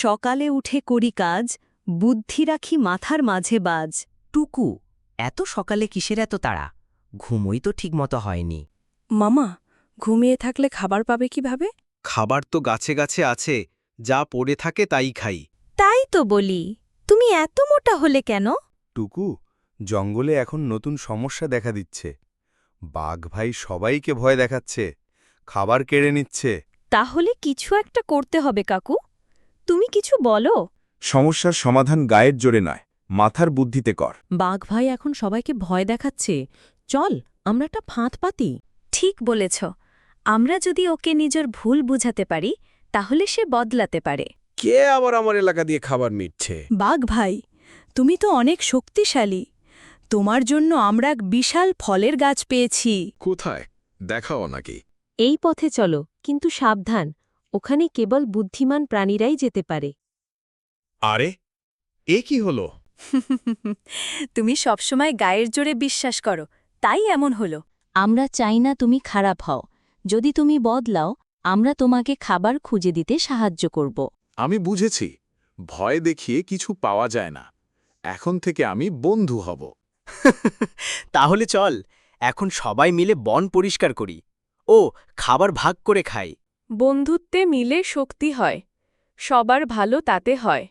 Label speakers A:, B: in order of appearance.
A: সকালে উঠে করি কাজ, বুদ্ধি রাখি মাথার মাঝে বাজ।
B: টুকু, এত সকালে কিসের এত তাড়া? ঘুমোই তো ঠিকমতো হয়নি।
C: মামা, ঘুমিয়ে থাকলে খাবার পাবে কিভাবে?
D: খাবার তো গাছে গাছে আছে, যা পড়ে থাকে তাই খাই।
A: তাই তো বলি, তুমি এত মোটা হলে কেন?
E: টুকু, জঙ্গলে এখন নতুন সমস্যা দেখা দিচ্ছে। বাঘ ভাই সবাইকে ভয় দেখাচ্ছে, খাবার কেড়ে নিচ্ছে।
A: তাহলে কিছু একটা করতে হবে কাকু, তুমি কিছু বলো।
E: সমস্যার সমাধান গায়ের জোরে নয়, মাথার বুদ্ধিতে কর।
C: বাঘ ভাই এখন সবাইকে ভয় দেখাচ্ছে। চল, আমরা একটা ফাঁদ পাতি।
A: ঠিক বলেছ, আমরা যদি ওকে নিজের ভুল বুঝাতে পারি তাহলে সে বদলাতে পারে।
D: কে আবার আমার এলাকা দিয়ে খাবার নিচ্ছে?
C: বাঘ ভাই, তুমি তো অনেক শক্তিশালী। তোমার জন্য আমরা এক বিশাল ফলের গাছ পেয়েছি।
D: কোথায়? দেখাও নাকি।
F: এই পথে চলো, কিন্তু সাবধান, ওখানে কেবল বুদ্ধিমান প্রাণীরাই যেতে পারে।
D: আরে, এ কি হলো?
A: তুমি সবসময় গায়ের জোরে বিশ্বাস করো, তাই এমন হলো।
F: আমরা চাই না তুমি খারাপ হও। যদি তুমি বদলাও, আমরা তোমাকে খাবার খুঁজে দিতে সাহায্য করব।
G: আমি বুঝেছি, ভয় দেখিয়ে কিছু পাওয়া যায় না। এখন থেকে আমি বন্ধু হব।
B: তাহলে চল, এখন সবাই মিলে বন পরিষ্কার করি। ও, খাবার ভাগ করে খাই।
C: বন্ধুত্বে মিলে শক্তি হয়, সবার ভালো তাতে হয়।